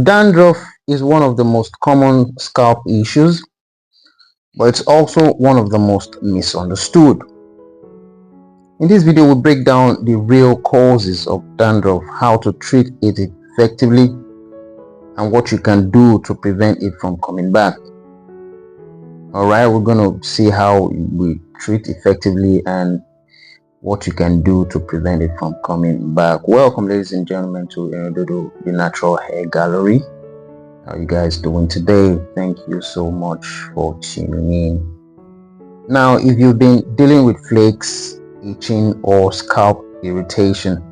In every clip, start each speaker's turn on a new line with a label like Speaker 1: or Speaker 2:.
Speaker 1: Dandruff is one of the most common scalp issues, but it's also one of the most misunderstood. In this video, we'll break down the real causes of dandruff, how to treat it effectively, and what you can do to prevent it from coming back. Alright, we're going to see how we treat effectively and what you can do to prevent it from coming back. Welcome, ladies and gentlemen, to the Natural Hair Gallery. How are you guys doing today? Thank you so much for tuning in. Now, if you've been dealing with flakes, itching, or scalp irritation,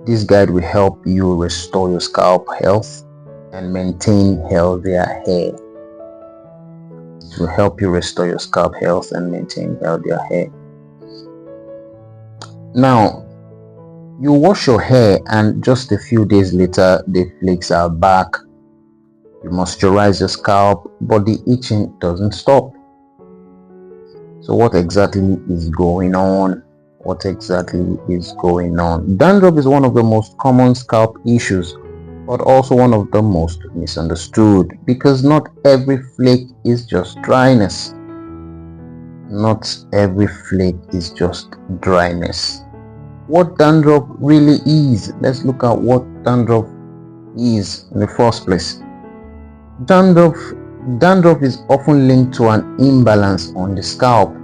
Speaker 1: this guide will help you restore your scalp health and maintain healthier hair. It will help you restore your scalp health and maintain healthier hair. Now, you wash your hair and just a few days later, the flakes are back. You moisturize your scalp, but the itching doesn't stop. So what exactly is going on? What exactly is going on? Dandruff is one of the most common scalp issues, but also one of the most misunderstood, because not every flake is just dryness. Not every flake is just dryness. What dandruff really is? Let's look at what dandruff is in the first place. Dandruff is often linked to an imbalance on the scalp.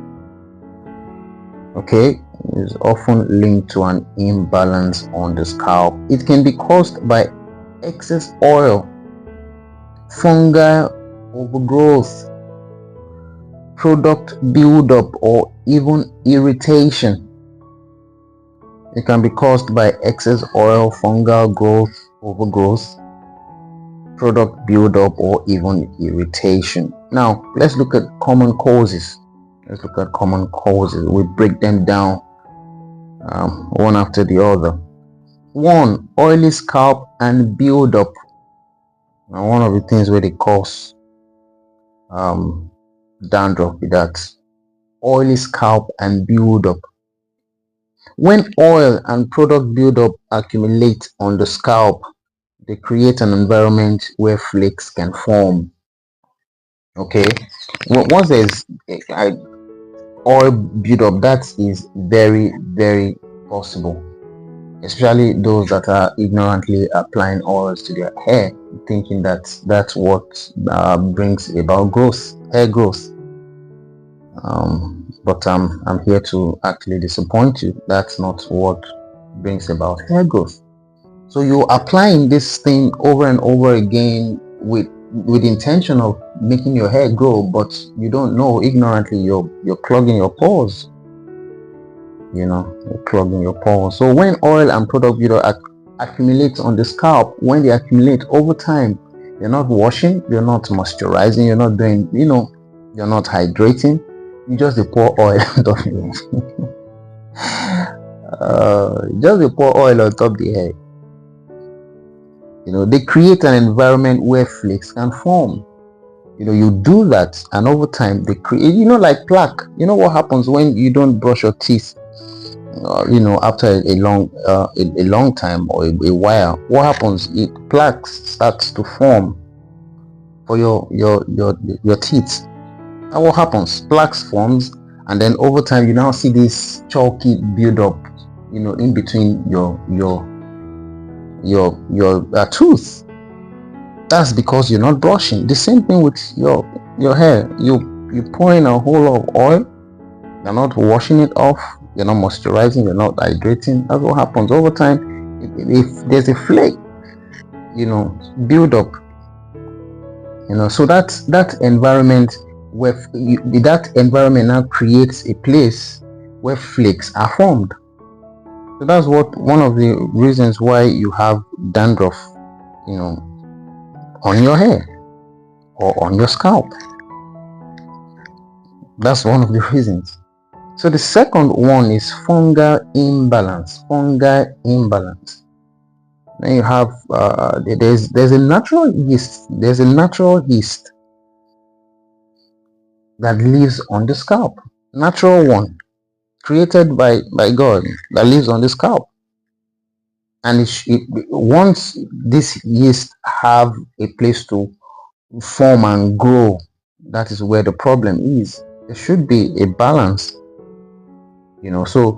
Speaker 1: Okay, it is often linked to an imbalance on the scalp. It can be caused by excess oil, fungal overgrowth, product buildup, or even irritation. It can be caused by excess oil, fungal growth, overgrowth, product buildup, or even irritation. Now, let's look at common causes. We break them down one after the other. 1. Oily scalp and buildup. Now, one of the things where they cause dandruff is that oily scalp and buildup. When oil and product buildup accumulate on the scalp, they create an environment where flakes can form. Okay, once there's oil buildup, that is very, very possible, especially those that are ignorantly applying oils to their hair, thinking that that's what brings about hair growth. But I'm here to actually disappoint you. That's not what brings about hair growth. So you're applying this thing over and over again with intention of making your hair grow, but you don't know, ignorantly you're clogging your pores. You're clogging your pores. So when oil and product buildup accumulate on the scalp, when they accumulate over time, you're not washing, you're not moisturizing, you're not doing, you're not hydrating. You just pour oil on top of it. Just pour oil on top of the hair. They create an environment where flakes can form. You do that, and over time they create, like plaque. What happens when you don't brush your teeth? After a long time or a while, what happens? Plaque starts to form for your teeth. And what happens? Plaques forms, and then over time you now see this chalky build-up, in between your tooth. That's because you're not brushing. The same thing with your hair. You pour in a whole lot of oil. You're not washing it off. You're not moisturizing. You're not hydrating. That's what happens over time. If there's a flake, build up. So that environment where that environment now creates a place where flakes are formed. So that's one of the reasons why you have dandruff, on your hair or on your scalp. That's one of the reasons. So the second one is fungal imbalance. Then you have there's a natural yeast. There's a natural yeast that lives on the scalp. Natural one, created by God, that lives on the scalp. and once this yeast have a place to form and grow, that is where the problem is. There should be a balance, so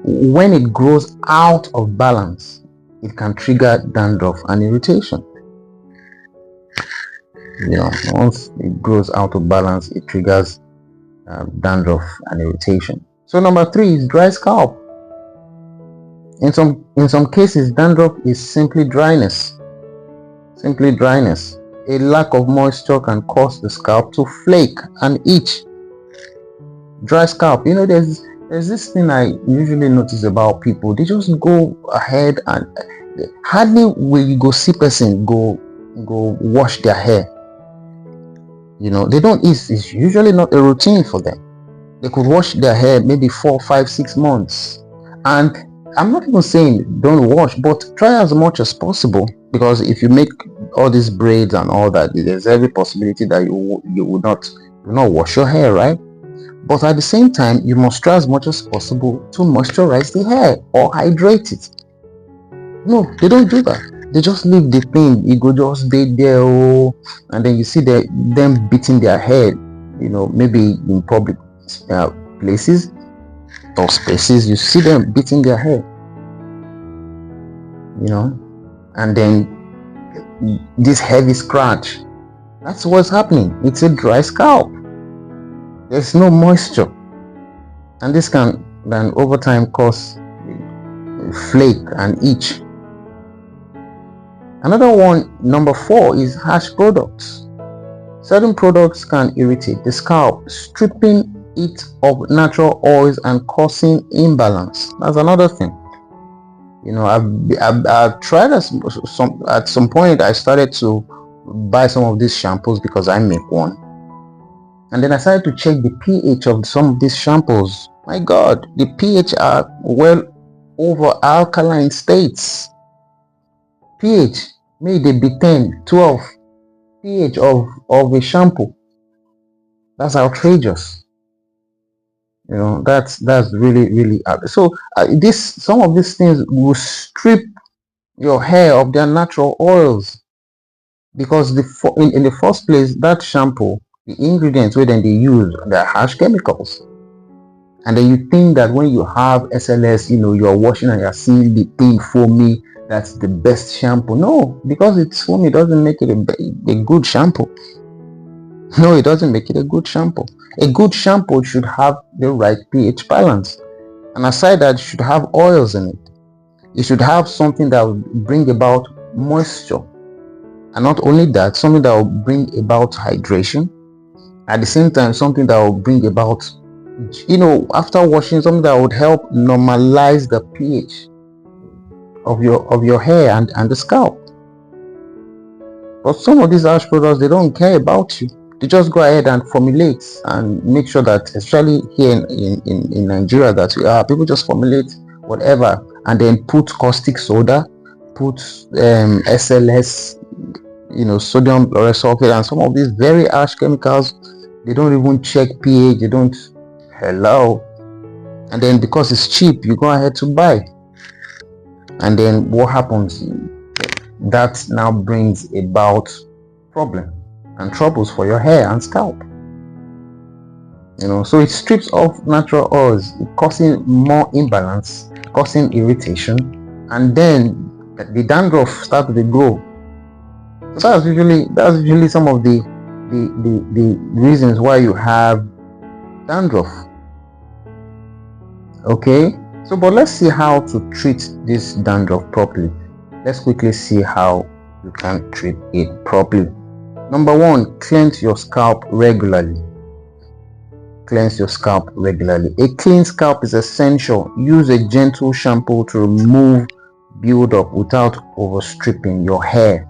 Speaker 1: when it grows out of balance, it can trigger dandruff and irritation. Once it grows out of balance, it triggers dandruff and irritation. So number 3 is dry scalp. In some cases, dandruff is simply dryness. A lack of moisture can cause the scalp to flake and itch. Dry scalp, there's this thing I usually notice about people. They just go ahead and hardly will you go see person go wash their hair. They don't. It's usually not a routine for them. They could wash their hair maybe 4, 5, 6 months, and I'm not even saying don't wash, but try as much as possible, because if you make all these braids and all that, there's every possibility that you will not wash your hair, right? But at the same time, you must try as much as possible to moisturize the hair or hydrate it. No, they don't do that. They just leave the thing. You go just stay there, and then you see them beating their head, maybe in public places or spaces. You see them beating their head, and then this heavy scratch. That's what's happening. It's a dry scalp. There's no moisture, and this can then over time cause flake and itch. Another one, number 4, is harsh products. Certain products can irritate the scalp, stripping it of natural oils and causing imbalance. That's another thing. I've tried at some point. I started to buy some of these shampoos because I make one, and then I started to check the pH of some of these shampoos. My God, the pH are well over alkaline states. pH may they be 10, 12 pH of a shampoo. That's outrageous. That's really so some of these things will strip your hair of their natural oils, because in the first place, that shampoo, the ingredients where then they use, they're harsh chemicals. And then you think that when you have SLS, you're washing and you're seeing the thing foamy, that's the best shampoo. No, because it's foamy doesn't make it a good shampoo. No, it doesn't make it a good shampoo. A good shampoo should have the right pH balance, and aside that, it should have oils in it. It should have something that will bring about moisture, and not only that, something that will bring about hydration. At the same time, something that will bring about, after washing, something that would help normalize the pH of your hair and the scalp. But some of these harsh products, they don't care about you. They just go ahead and formulate and make sure that, especially here in Nigeria, that people just formulate whatever and then put caustic soda, put SLS, sodium lauryl sulfate, and some of these very harsh chemicals. They don't even check pH. They don't. Hello. And then because it's cheap, you go ahead to buy. And then what happens? That now brings about problem and troubles for your hair and scalp. So it strips off natural oils, causing more imbalance, causing irritation, and then the dandruff starts to grow. So that's usually some of the reasons why you have dandruff. Okay, so but let's see how to treat this dandruff properly. Let's quickly see how you can treat it properly. Number 1, cleanse your scalp regularly. Cleanse your scalp regularly. A clean scalp is essential. Use a gentle shampoo to remove buildup without overstripping your hair.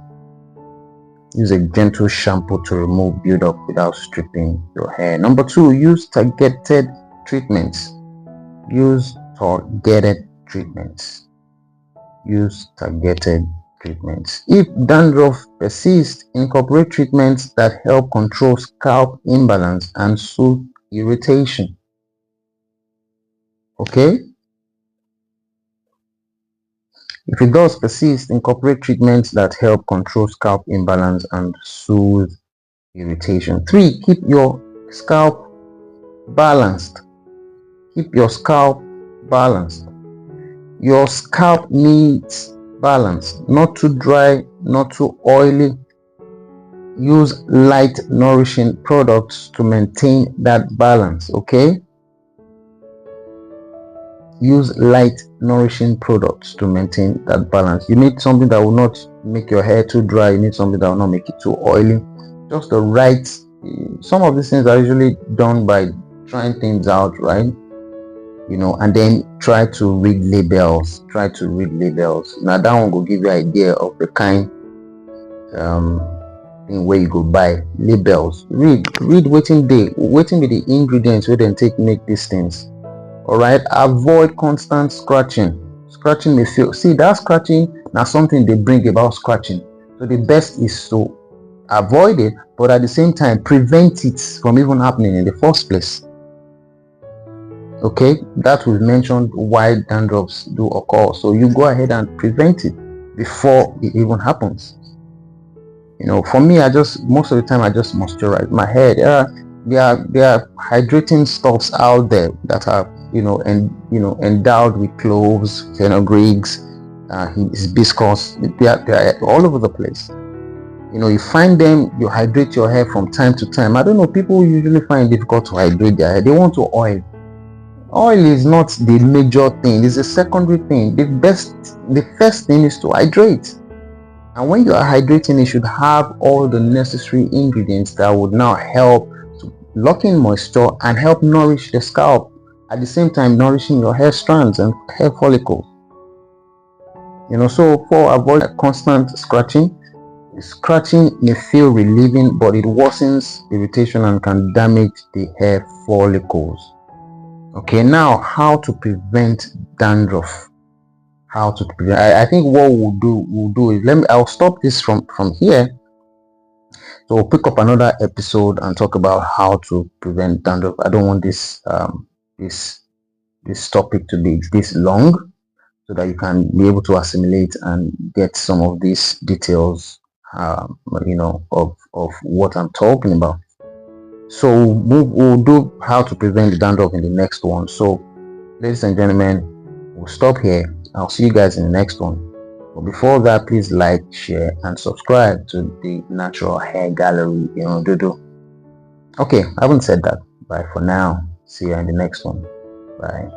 Speaker 1: Use a gentle shampoo to remove buildup without stripping your hair. Number 2, use targeted treatments. Use targeted treatments. Use targeted treatments. If dandruff persists, incorporate treatments that help control scalp imbalance and soothe irritation. Okay? If it does persist, incorporate treatments that help control scalp imbalance and soothe irritation. 3. Keep your scalp balanced. Keep your scalp balanced. Your scalp needs balance, not too dry, not too oily. Use light nourishing products to maintain that balance. Okay, use light nourishing products to maintain that balance. You need something that will not make your hair too dry. You need something that will not make it too oily. Just the right. Some of these things are usually done by trying things out, right? And then try to read labels. Now that one will give you an idea of the kind thing where you go buy labels. Read waiting with the ingredients where they take make these things. All right, avoid constant scratching. Scratching may feel, see that scratching now something they bring about scratching, so the best is to avoid it, but at the same time prevent it from even happening in the first place. Okay, that we've mentioned why dandruffs do occur, so you go ahead and prevent it before it even happens. For me, most of the time I just moisturize my hair. There are hydrating stuffs out there that are endowed with cloves, fenugreeks, hibiscus. They are all over the place. You find them, you hydrate your hair from time to time. I don't know, people usually find it difficult to hydrate their hair. They want to oil. Oil is not the major thing, it's a secondary thing. The first thing is to hydrate. And when you are hydrating, it should have all the necessary ingredients that would now help to lock in moisture and help nourish the scalp, at the same time nourishing your hair strands and hair follicles. So for avoid constant scratching may feel relieving, but it worsens irritation and can damage the hair follicles. Okay, now how to prevent dandruff. I think what we'll do is I'll stop this from here. So we'll pick up another episode and talk about how to prevent dandruff. I don't want this this topic to be this long, so that you can be able to assimilate and get some of these details of what I'm talking about. So we'll do how to prevent dandruff in the next one. So ladies and gentlemen, we'll stop here. I'll see you guys in the next one. But before that, please like, share, and subscribe to the Natural Hair Gallery. Okay, I haven't said that. Bye for now. See you in the next one. Bye.